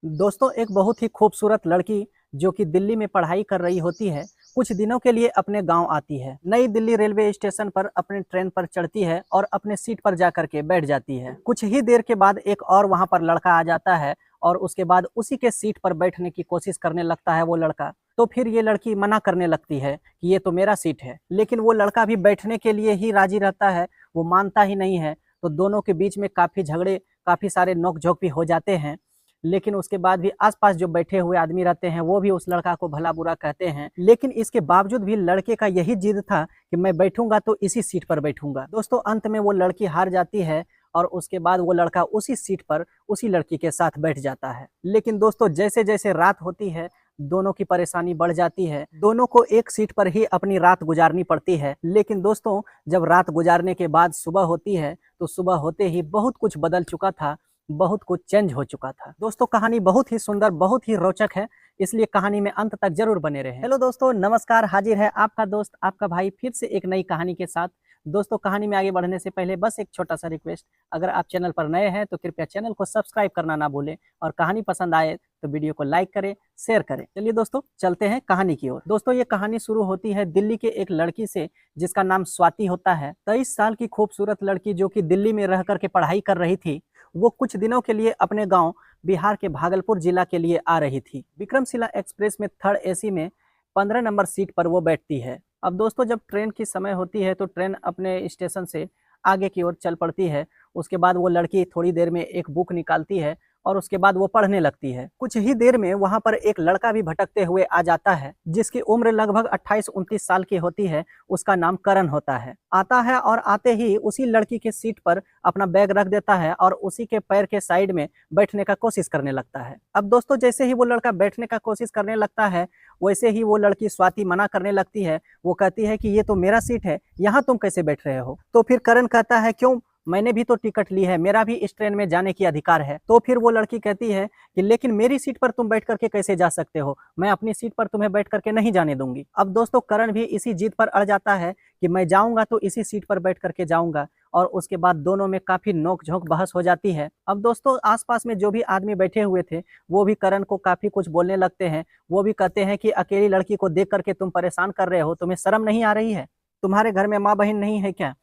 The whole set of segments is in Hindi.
दोस्तों, एक बहुत ही खूबसूरत लड़की जो कि दिल्ली में पढ़ाई कर रही होती है, कुछ दिनों के लिए अपने गांव आती है। नई दिल्ली रेलवे स्टेशन पर अपने ट्रेन पर चढ़ती है और अपने सीट पर जाकर के बैठ जाती है। कुछ ही देर के बाद एक और वहां पर लड़का आ जाता है और उसके बाद उसी के सीट पर बैठने की कोशिश करने लगता है वो लड़का। तो फिर ये लड़की मना करने लगती है कि ये तो मेरा सीट है, लेकिन वो लड़का भी बैठने के लिए ही राजी रहता है, वो मानता ही नहीं है। तो दोनों के बीच में काफी झगड़े, काफी सारे नोक झोंक भी हो जाते हैं। लेकिन उसके बाद भी आसपास जो बैठे हुए आदमी रहते हैं वो भी उस लड़का को भला बुरा कहते हैं, लेकिन इसके बावजूद भी लड़के का यही जिद था कि मैं बैठूंगा तो इसी सीट पर बैठूंगा। दोस्तों, अंत में वो लड़की हार जाती है और उसके बाद वो लड़का उसी सीट पर उसी लड़की के साथ बैठ जाता है। लेकिन दोस्तों, जैसे जैसे रात होती है दोनों की परेशानी बढ़ जाती है। दोनों को एक सीट पर ही अपनी रात गुजारनी पड़ती है। लेकिन दोस्तों, जब रात गुजारने के बाद सुबह होती है तो सुबह होते ही बहुत कुछ बदल चुका था, बहुत कुछ चेंज हो चुका था। दोस्तों, कहानी बहुत ही सुंदर, बहुत ही रोचक है, इसलिए कहानी में अंत तक जरूर बने रहें। हेलो दोस्तों, नमस्कार। हाजिर है आपका दोस्त, आपका भाई, फिर से एक नई कहानी के साथ। दोस्तों, कहानी में आगे बढ़ने से पहले बस एक छोटा सा रिक्वेस्ट, अगर आप चैनल पर नए हैं तो कृपया चैनल को सब्सक्राइब करना ना भूलें और कहानी पसंद आए तो वीडियो को लाइक करें, शेयर करें। चलिए दोस्तों, चलते हैं कहानी की ओर। दोस्तों, ये कहानी शुरू होती है दिल्ली के एक लड़की से जिसका नाम स्वाति होता है। 23 साल की खूबसूरत लड़की जो कि दिल्ली में रह करके पढ़ाई कर रही थी, वो कुछ दिनों के लिए अपने गांव बिहार के भागलपुर जिला के लिए आ रही थी। विक्रमशिला एक्सप्रेस में थर्ड एसी में 15 नंबर सीट पर वो बैठती है। अब दोस्तों, जब ट्रेन की समय होती है तो ट्रेन अपने स्टेशन से आगे की ओर चल पड़ती है। उसके बाद वो लड़की थोड़ी देर में एक बुक निकालती है और उसके बाद वो पढ़ने लगती है। कुछ ही देर में वहां पर एक लड़का भी भटकते हुए आ जाता है जिसकी उम्र लगभग 28-29 साल की होती है। उसका नाम करण होता है। आता है और आते ही उसी लड़की के सीट पर अपना बैग रख देता है और उसी के पैर के साइड में बैठने का कोशिश करने लगता है। अब दोस्तों, जैसे ही वो लड़का बैठने का कोशिश करने लगता है वैसे ही वो लड़की स्वाति मना करने लगती है। वो कहती है कि ये तो मेरा सीट है, यहाँ तुम कैसे बैठ रहे हो। तो फिर करण कहता है, क्यों, मैंने भी तो टिकट ली है, मेरा भी इस ट्रेन में जाने की अधिकार है। तो फिर वो लड़की कहती है कि लेकिन मेरी सीट पर तुम बैठ करके कैसे जा सकते हो, मैं अपनी सीट पर तुम्हें बैठ करके नहीं जाने दूंगी। अब दोस्तों, करण भी इसी जिद पर अड़ जाता है कि मैं जाऊंगा तो इसी सीट पर बैठ करके जाऊंगा। और उसके बाद दोनों में काफी नोक झोंक बहस हो जाती है। अब दोस्तों, आसपास में जो भी आदमी बैठे हुए थे वो भी करण को काफी कुछ बोलने लगते हैं। वो भी कहते हैं कि अकेली लड़की को देख करके तुम परेशान कर रहे हो, तुम्हें शर्म नहीं आ रही है, तुम्हारे घर में माँ बहन नहीं है क्या,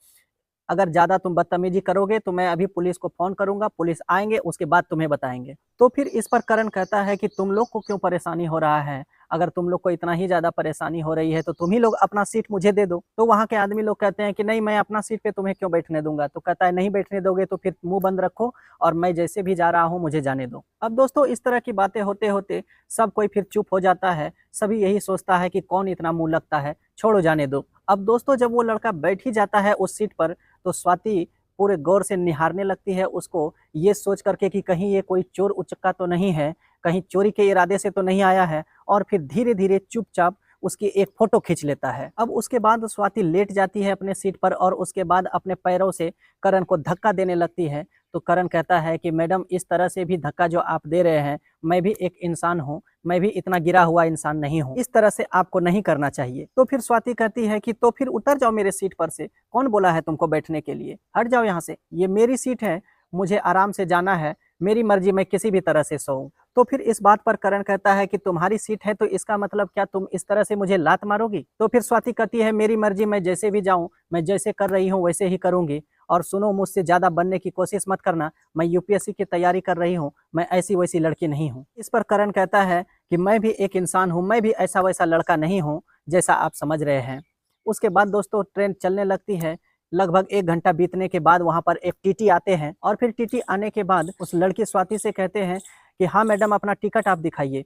अगर ज्यादा तुम बदतमीजी करोगे तो मैं अभी पुलिस को फोन करूंगा, पुलिस आएंगे उसके बाद तुम्हें बताएंगे। तो फिर इस पर करण कहता है कि तुम लोग को क्यों परेशानी हो रहा है, अगर तुम लोग को इतना ही ज्यादा परेशानी हो रही है तो तुम ही लोग अपना सीट मुझे दे दो। तो वहां के आदमी लोग कहते हैं कि नहीं, मैं अपना सीट पे तुम्हें क्यों बैठने दूंगा। तो कहता है, नहीं बैठने दोगे तो फिर मुंह बंद रखो और मैं जैसे भी जा रहा हूँ मुझे जाने दो। अब दोस्तों, इस तरह की बातें होते होते सब कोई फिर चुप हो जाता है। सभी यही सोचता है कि कौन इतना मुंह लगता है, छोड़ो, जाने दो। अब दोस्तों, जब वो लड़का बैठ ही जाता है उस सीट पर तो स्वाति पूरे गौर से निहारने लगती है उसको, ये सोच करके कि कहीं ये कोई चोर उचक्का तो नहीं है, कहीं चोरी के इरादे से तो नहीं आया है। और फिर धीरे धीरे चुपचाप उसकी एक फोटो खींच लेता है। अब उसके बाद स्वाति लेट जाती है अपने सीट पर और उसके बाद अपने पैरों से करण को धक्का देने लगती है। तो करण कहता है कि मैडम, इस तरह से भी धक्का जो आप दे रहे हैं, मैं भी एक इंसान हूँ, मैं भी इतना गिरा हुआ इंसान नहीं हूँ, इस तरह से आपको नहीं करना चाहिए। तो फिर स्वाति कहती है कि तो फिर उतर जाओ मेरे सीट पर से, कौन बोला है तुमको बैठने के लिए, हट जाओ यहाँ से, ये मेरी सीट है, मुझे आराम से जाना है, मेरी मर्जी, मैं किसी भी तरह से सोऊं। तो फिर इस बात पर करण कहता है कि तुम्हारी सीट है तो इसका मतलब क्या तुम इस तरह से मुझे लात मारोगी। तो फिर स्वाति कहती है, मेरी मर्जी, मैं जैसे भी जाऊं, मैं जैसे कर रही हूँ वैसे ही करूंगी। और सुनो, मुझसे ज्यादा बनने की कोशिश मत करना, मैं यूपीएससी की तैयारी कर रही हूँ, मैं ऐसी वैसी लड़की नहीं हूँ। इस पर करण कहता है कि मैं भी एक इंसान हूँ, मैं भी ऐसा वैसा लड़का नहीं हूँ जैसा आप समझ रहे हैं। उसके बाद दोस्तों, ट्रेन चलने लगती है। लगभग 1 घंटा बीतने के बाद वहां पर एक टीटी आते हैं और फिर टीटी आने के बाद उस लड़की स्वाति से कहते हैं कि हाँ मैडम, अपना टिकट आप दिखाइए।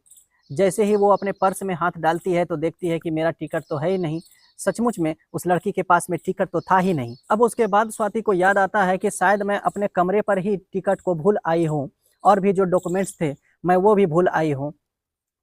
जैसे ही वो अपने पर्स में हाथ डालती है तो देखती है कि मेरा टिकट तो है ही नहीं। सचमुच में उस लड़की के पास में टिकट तो था ही नहीं। अब उसके बाद स्वाति को याद आता है कि शायद मैं अपने कमरे पर ही टिकट को भूल आई हूँ और भी जो डॉक्यूमेंट्स थे मैं वो भी भूल आई हूँ।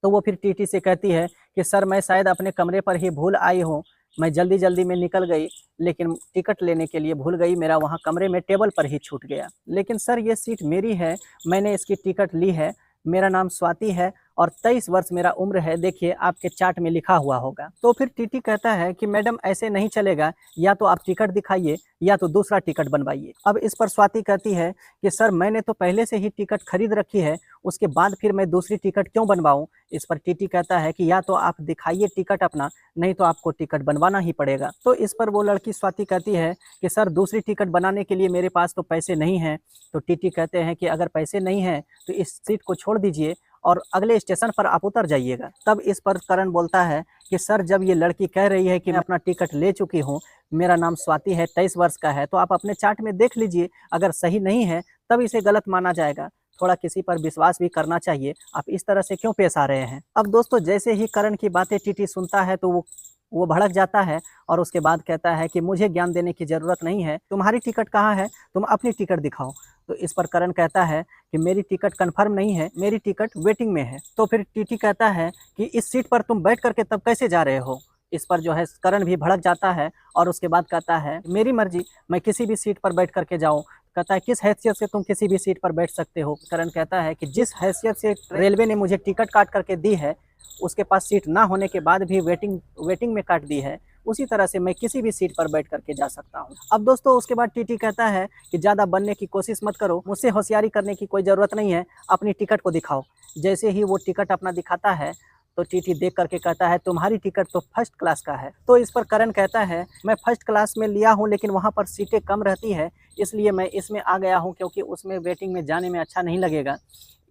तो वो फिर टीटी से कहती है कि सर, मैं शायद अपने कमरे पर ही भूल आई हूँ, मैं जल्दी जल्दी में निकल गई, लेकिन टिकट लेने के लिए भूल गई, मेरा वहाँ कमरे में टेबल पर ही छूट गया। लेकिन सर, ये सीट मेरी है, मैंने इसकी टिकट ली है, मेरा नाम स्वाति है और 23 वर्ष मेरा उम्र है, देखिए आपके चार्ट में लिखा हुआ होगा। तो फिर टीटी कहता है कि मैडम ऐसे नहीं चलेगा, या तो आप टिकट दिखाइए या तो दूसरा टिकट बनवाइए। अब इस पर स्वाति कहती है कि सर मैंने तो पहले से ही टिकट खरीद रखी है, उसके बाद फिर मैं दूसरी टिकट क्यों बनवाऊं। इस पर टीटी कहता है कि या तो आप दिखाइए टिकट अपना, नहीं तो आपको टिकट बनवाना ही पड़ेगा। तो इस पर वो लड़की स्वाति कहती है कि सर दूसरी टिकट बनाने के लिए मेरे पास तो पैसे नहीं हैं। तो टीटी कहते हैं कि अगर पैसे नहीं हैं तो इस सीट को छोड़ दीजिए और अगले स्टेशन पर आप उतर जाइएगा। तब इस पर करण बोलता है कि सर जब ये लड़की कह रही है कि मैं अपना टिकट ले चुकी हूँ, मेरा नाम स्वाति है, 23 वर्ष का है, तो आप अपने चार्ट में देख लीजिए, अगर सही नहीं है तब इसे गलत माना जाएगा। थोड़ा किसी पर विश्वास भी करना चाहिए, आप इस तरह से क्यों पेश आ रहे हैं। अब दोस्तों जैसे ही करण की बातें टीटी सुनता है तो वो भड़क जाता है और उसके बाद कहता है कि मुझे ज्ञान देने की ज़रूरत नहीं है, तुम्हारी टिकट कहाँ है, तुम अपनी टिकट दिखाओ। तो इस पर करण कहता है कि मेरी टिकट कंफर्म नहीं है, मेरी टिकट वेटिंग में है। तो फिर टीटी कहता है कि इस सीट पर तुम बैठ करके तब कैसे जा रहे हो। इस पर जो है करण भी भड़क जाता है और उसके बाद कहता है मेरी मर्जी, मैं किसी भी सीट पर बैठ करके जाऊँ। कहता है किस हैसियत से तुम किसी भी सीट पर बैठ सकते हो। करण कहता है कि जिस हैसियत से रेलवे ने मुझे टिकट काट करके दी है, उसके पास सीट ना होने के बाद भी वेटिंग में काट दी है, उसी तरह से मैं किसी भी सीट पर बैठ करके जा सकता हूँ। अब दोस्तों उसके बाद टीटी कहता है कि ज़्यादा बनने की कोशिश मत करो, मुझसे होशियारी करने की कोई ज़रूरत नहीं है, अपनी टिकट को दिखाओ। जैसे ही वो टिकट अपना दिखाता है तो टीटी देख करके कहता है तुम्हारी टिकट तो फर्स्ट क्लास का है। तो इस पर करण कहता है मैं फर्स्ट क्लास में लिया हूँ, लेकिन वहाँ पर सीटें कम रहती है, इसलिए मैं इसमें आ गया हूँ, क्योंकि उसमें वेटिंग में जाने में अच्छा नहीं लगेगा।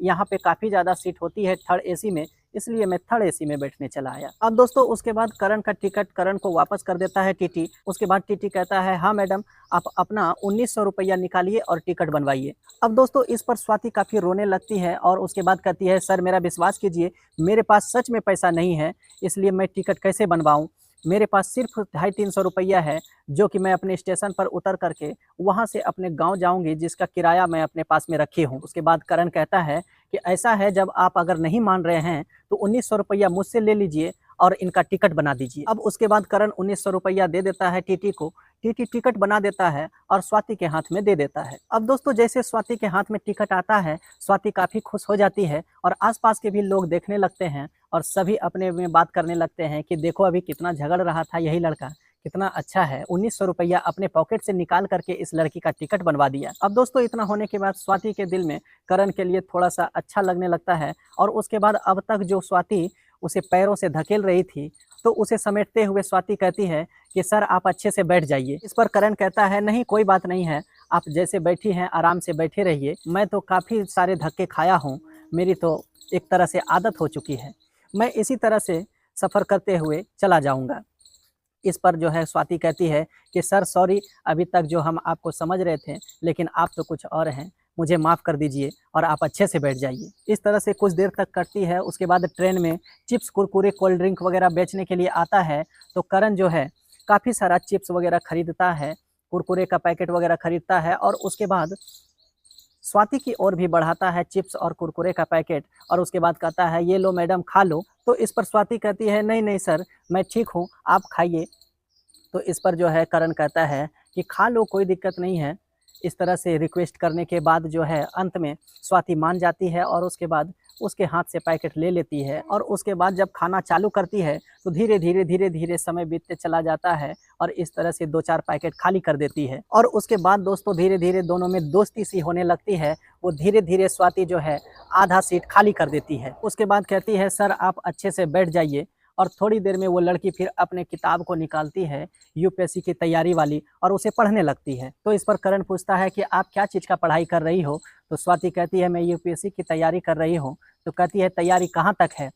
यहाँ पे काफ़ी ज़्यादा सीट होती है थर्ड एसी में, इसलिए मैं थर्ड एसी में बैठने चला आया। अब दोस्तों उसके बाद करण का टिकट करण को वापस कर देता है टीटी। उसके बाद टीटी कहता है हाँ मैडम, आप अपना 1900 रुपया निकालिए और टिकट बनवाइए। अब दोस्तों इस पर स्वाति काफ़ी रोने लगती है और उसके बाद कहती है सर मेरा विश्वास कीजिए, मेरे पास सच में पैसा नहीं है, इसलिए मैं टिकट कैसे बनवाऊँ। मेरे पास सिर्फ 250-300 रुपया है, जो कि मैं अपने स्टेशन पर उतर करके वहाँ से अपने गांव जाऊंगी, जिसका किराया मैं अपने पास में रखी हूँ। उसके बाद करण कहता है कि ऐसा है, जब आप अगर नहीं मान रहे हैं तो 1900 रुपया मुझसे ले लीजिए और इनका टिकट बना दीजिए। अब उसके बाद करण 1900 रुपया दे देता है टीटी को। टीटी टिकट बना देता है और स्वाति के हाथ में दे देता है। अब दोस्तों जैसे स्वाति के हाथ में टिकट आता है, स्वाति काफ़ी खुश हो जाती है और आसपास के भी लोग देखने लगते हैं और सभी अपने में बात करने लगते हैं कि देखो अभी कितना झगड़ रहा था यही लड़का, कितना अच्छा है, 1900 रुपया अपने पॉकेट से निकाल करके इस लड़की का टिकट बनवा दिया। अब दोस्तों इतना होने के बाद स्वाति के दिल में करण के लिए थोड़ा सा अच्छा लगने लगता है और उसके बाद अब तक जो स्वाति उसे पैरों से धकेल रही थी, तो उसे समेटते हुए स्वाति कहती है कि सर आप अच्छे से बैठ जाइए। इस पर करण कहता है नहीं कोई बात नहीं है, आप जैसे बैठी हैं आराम से बैठे रहिए, मैं तो काफ़ी सारे धक्के खाया हूँ, मेरी तो एक तरह से आदत हो चुकी है, मैं इसी तरह से सफ़र करते हुए चला जाऊँगा। इस पर जो है स्वाति कहती है कि सर सॉरी, अभी तक जो हम आपको समझ रहे थे, लेकिन आप तो कुछ और हैं, मुझे माफ़ कर दीजिए और आप अच्छे से बैठ जाइए। इस तरह से कुछ देर तक करती है। उसके बाद ट्रेन में चिप्स कुरकुरे कोल्ड ड्रिंक वगैरह बेचने के लिए आता है, तो करण जो है काफ़ी सारा चिप्स वगैरह खरीदता है, कुरकुरे का पैकेट वगैरह खरीदता है और उसके बाद स्वाति की ओर भी बढ़ाता है चिप्स और कुरकुरे का पैकेट और उसके बाद कहता है ये लो मैडम खा लो। तो इस पर स्वाति कहती है नहीं नहीं सर, मैं ठीक हूँ, आप खाइए। तो इस पर जो है करण कहता है कि खा लो, कोई दिक्कत नहीं है। इस तरह से रिक्वेस्ट करने के बाद जो है अंत में स्वाति मान जाती है और उसके बाद उसके हाथ से पैकेट ले लेती है और उसके बाद जब खाना चालू करती है तो धीरे धीरे समय बीतते चला जाता है और इस तरह से 2-4 पैकेट खाली कर देती है। और उसके बाद दोस्तों धीरे धीरे दोनों में दोस्ती सी होने लगती है। वो धीरे धीरे स्वाति जो है आधा सीट खाली कर देती है। उसके बाद कहती है सर आप अच्छे से बैठ जाइए और थोड़ी देर में वो लड़की फिर अपने किताब को निकालती है यूपीएससी की तैयारी वाली और उसे पढ़ने लगती है। तो इस पर करण पूछता है कि आप क्या चीज़ का पढ़ाई कर रही हो। तो स्वाति कहती है मैं यूपीएससी की तैयारी कर रही हूँ। तो कहती है तैयारी कहाँ तक है।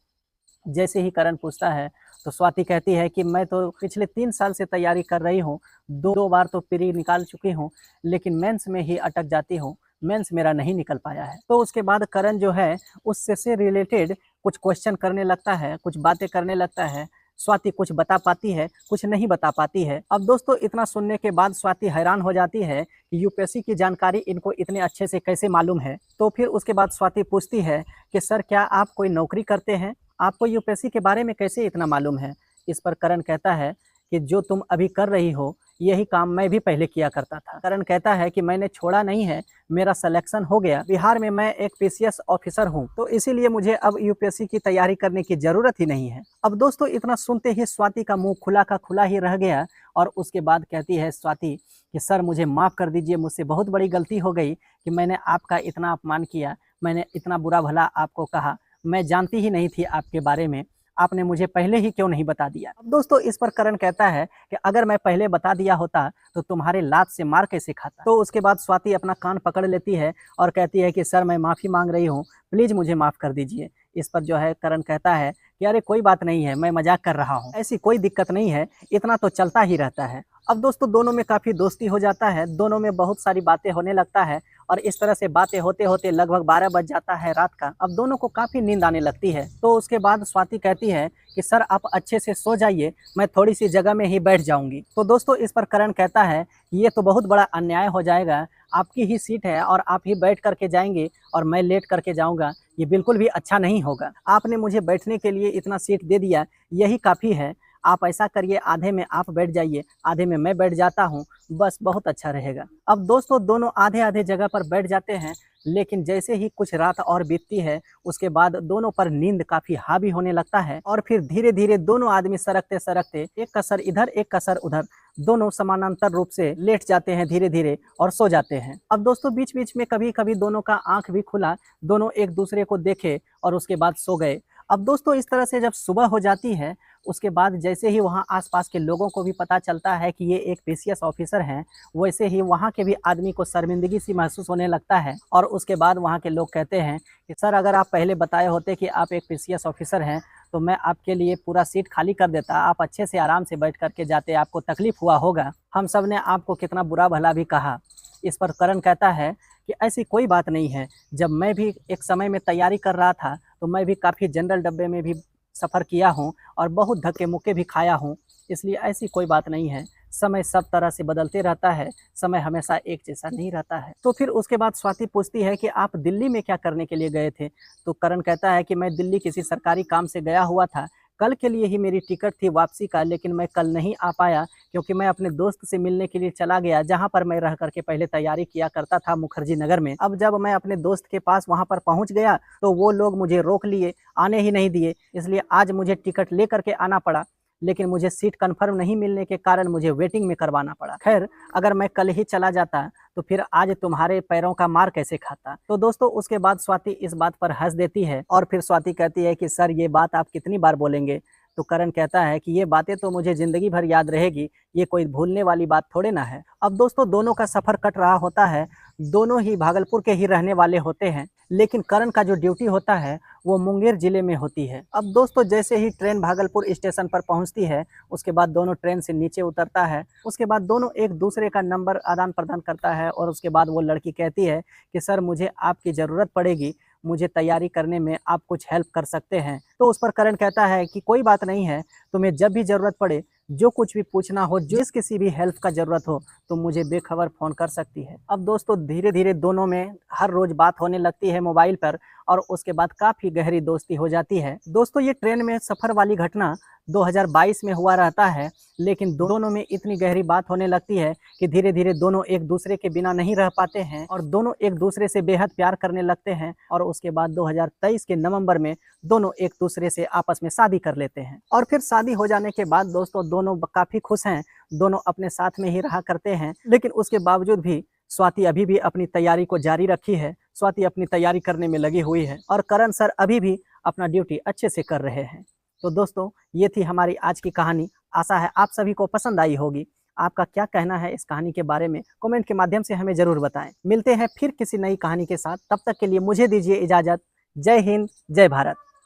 जैसे ही करण पूछता है तो स्वाति कहती है कि मैं तो पिछले 3 साल से तैयारी कर रही हूँ, 2 बार तो प्री निकाल चुकी हूँ, लेकिन मेंस में ही अटक जाती हूँ, मेंस मेरा नहीं निकल पाया है। तो उसके बाद करण जो है उससे से रिलेटेड कुछ क्वेश्चन करने लगता है, कुछ बातें करने लगता है। स्वाति कुछ बता पाती है, कुछ नहीं बता पाती है। अब दोस्तों इतना सुनने के बाद स्वाति हैरान हो जाती है कि यूपीएससी की जानकारी इनको इतने अच्छे से कैसे मालूम है। तो फिर उसके बाद स्वाति पूछती है कि सर क्या आप कोई नौकरी करते हैं, आपको यूपीएससी के बारे में कैसे इतना मालूम है। इस पर करण कहता है कि जो तुम अभी कर रही हो यही काम मैं भी पहले किया करता था। करण कहता है कि मैंने छोड़ा नहीं है, मेरा सिलेक्शन हो गया। बिहार में मैं एक पीसीएस ऑफिसर हूं, तो इसीलिए मुझे अब यूपीएससी की तैयारी करने की जरूरत ही नहीं है। अब दोस्तों इतना सुनते ही स्वाति का मुंह खुला का खुला ही रह गया और उसके बाद कहती है स्वाति कि सर मुझे माफ़ कर दीजिए, मुझसे बहुत बड़ी गलती हो गई कि मैंने आपका इतना अपमान किया, मैंने इतना बुरा भला आपको कहा, मैं जानती ही नहीं थी आपके बारे में, आपने मुझे पहले ही क्यों नहीं बता दिया। अब दोस्तों इस पर करण कहता है कि अगर मैं पहले बता दिया होता तो तुम्हारे लात से मार कैसे खाता। तो उसके बाद स्वाति अपना कान पकड़ लेती है और कहती है कि सर मैं माफ़ी मांग रही हूँ, प्लीज़ मुझे माफ़ कर दीजिए। इस पर जो है करण कहता है कि अरे कोई बात नहीं है, मैं मजाक कर रहा हूँ, ऐसी कोई दिक्कत नहीं है, इतना तो चलता ही रहता है। अब दोस्तों दोनों में काफ़ी दोस्ती हो जाता है, दोनों में बहुत सारी बातें होने लगता है और इस तरह से बातें होते होते लगभग 12 बज जाता है रात का। अब दोनों को काफ़ी नींद आने लगती है। तो उसके बाद स्वाति कहती है कि सर आप अच्छे से सो जाइए, मैं थोड़ी सी जगह में ही बैठ जाऊंगी। तो दोस्तों इस पर करण कहता है ये तो बहुत बड़ा अन्याय हो जाएगा, आपकी ही सीट है और आप ही बैठ करके जाएंगे और मैं लेट करके जाऊंगा, ये बिल्कुल भी अच्छा नहीं होगा। आपने मुझे बैठने के लिए इतना सीट दे दिया, यही काफ़ी है। आप ऐसा करिए, आधे में आप बैठ जाइए, आधे में मैं बैठ जाता हूँ, बस बहुत अच्छा रहेगा। अब दोस्तों दोनों आधे आधे जगह पर बैठ जाते हैं, लेकिन जैसे ही कुछ रात और बीतती है उसके बाद दोनों पर नींद काफ़ी हावी होने लगता है और फिर धीरे धीरे दोनों आदमी सरकते सरकते एक कसर इधर एक कसर उधर दोनों समानांतर रूप से लेट जाते हैं धीरे धीरे और सो जाते हैं। अब दोस्तों बीच बीच में कभी कभी दोनों का आंख भी खुला, दोनों एक दूसरे को देखे और उसके बाद सो गए। अब दोस्तों इस तरह से जब सुबह हो जाती है उसके बाद जैसे ही वहाँ आसपास के लोगों को भी पता चलता है कि ये एक पीसीएस ऑफिसर हैं, वैसे ही वहाँ के भी आदमी को शर्मिंदगी सी महसूस होने लगता है और उसके बाद वहाँ के लोग कहते हैं कि सर अगर आप पहले बताए होते कि आप एक पीसीएस ऑफिसर हैं तो मैं आपके लिए पूरा सीट खाली कर देता, आप अच्छे से आराम से बैठ करके जाते, आपको तकलीफ हुआ होगा, हम सब ने आपको कितना बुरा भला भी कहा। इस पर करण कहता है कि ऐसी कोई बात नहीं है, जब मैं भी एक समय में तैयारी कर रहा था तो मैं भी काफ़ी जनरल डब्बे में भी सफ़र किया हूँ और बहुत धक्के मुक्के भी खाया हूँ, इसलिए ऐसी कोई बात नहीं है। समय सब तरह से बदलते रहता है, समय हमेशा एक जैसा नहीं रहता है। तो फिर उसके बाद स्वाति पूछती है कि आप दिल्ली में क्या करने के लिए गए थे। तो करण कहता है कि मैं दिल्ली किसी सरकारी काम से गया हुआ था, कल के लिए ही मेरी टिकट थी वापसी का, लेकिन मैं कल नहीं आ पाया क्योंकि मैं अपने दोस्त से मिलने के लिए चला गया जहां पर मैं रह करके पहले तैयारी किया करता था मुखर्जी नगर में। अब जब मैं अपने दोस्त के पास वहां पर पहुंच गया तो वो लोग मुझे रोक लिए, आने ही नहीं दिए, इसलिए आज मुझे टिकट ले करके आना पड़ा, लेकिन मुझे सीट कंफर्म नहीं मिलने के कारण मुझे वेटिंग में करवाना पड़ा। खैर अगर मैं कल ही चला जाता तो फिर आज तुम्हारे पैरों का मार कैसे खाता। तो दोस्तों उसके बाद स्वाति इस बात पर हंस देती है और फिर स्वाति कहती है कि सर ये बात आप कितनी बार बोलेंगे। तो करण कहता है कि ये बातें तो मुझे ज़िंदगी भर याद रहेगी, ये कोई भूलने वाली बात थोड़े ना है। अब दोस्तों दोनों का सफ़र कट रहा होता है, दोनों ही भागलपुर के ही रहने वाले होते हैं, लेकिन करण का जो ड्यूटी होता है वो मुंगेर ज़िले में होती है। अब दोस्तों जैसे ही ट्रेन भागलपुर स्टेशन पर पहुंचती है उसके बाद दोनों ट्रेन से नीचे उतरता है, उसके बाद दोनों एक दूसरे का नंबर आदान प्रदान करता है और उसके बाद वो लड़की कहती है कि सर मुझे आपकी ज़रूरत पड़ेगी, मुझे तैयारी करने में आप कुछ हेल्प कर सकते हैं। तो उस पर करण कहता है कि कोई बात नहीं है, तुम्हें जब भी ज़रूरत पड़े, जो कुछ भी पूछना हो, जिस किसी भी हेल्प का ज़रूरत हो तो मुझे बेखबर फ़ोन कर सकती है। अब दोस्तों धीरे धीरे दोनों में हर रोज़ बात होने लगती है मोबाइल पर और उसके बाद काफ़ी गहरी दोस्ती हो जाती है। दोस्तों ये ट्रेन में सफ़र वाली घटना 2022 में हुआ रहता है, लेकिन दोनों में इतनी गहरी बात होने लगती है कि धीरे धीरे दोनों एक दूसरे के बिना नहीं रह पाते हैं और दोनों एक दूसरे से बेहद प्यार करने लगते हैं और उसके बाद 2023 के नवंबर में दोनों एक दूसरे से आपस में शादी कर लेते हैं। और फिर शादी हो जाने के बाद दोस्तों दोनों काफ़ी खुश हैं, दोनों अपने साथ में ही रहा करते हैं, लेकिन उसके बावजूद भी स्वाति अभी भी अपनी तैयारी को जारी रखी है, स्वाति अपनी तैयारी करने में लगी हुई है और करण सर अभी भी अपना ड्यूटी अच्छे से कर रहे हैं। तो दोस्तों ये थी हमारी आज की कहानी, आशा है आप सभी को पसंद आई होगी। आपका क्या कहना है इस कहानी के बारे में कमेंट के माध्यम से हमें ज़रूर बताएं। मिलते हैं फिर किसी नई कहानी के साथ, तब तक के लिए मुझे दीजिए इजाज़त। जय हिंद, जय भारत।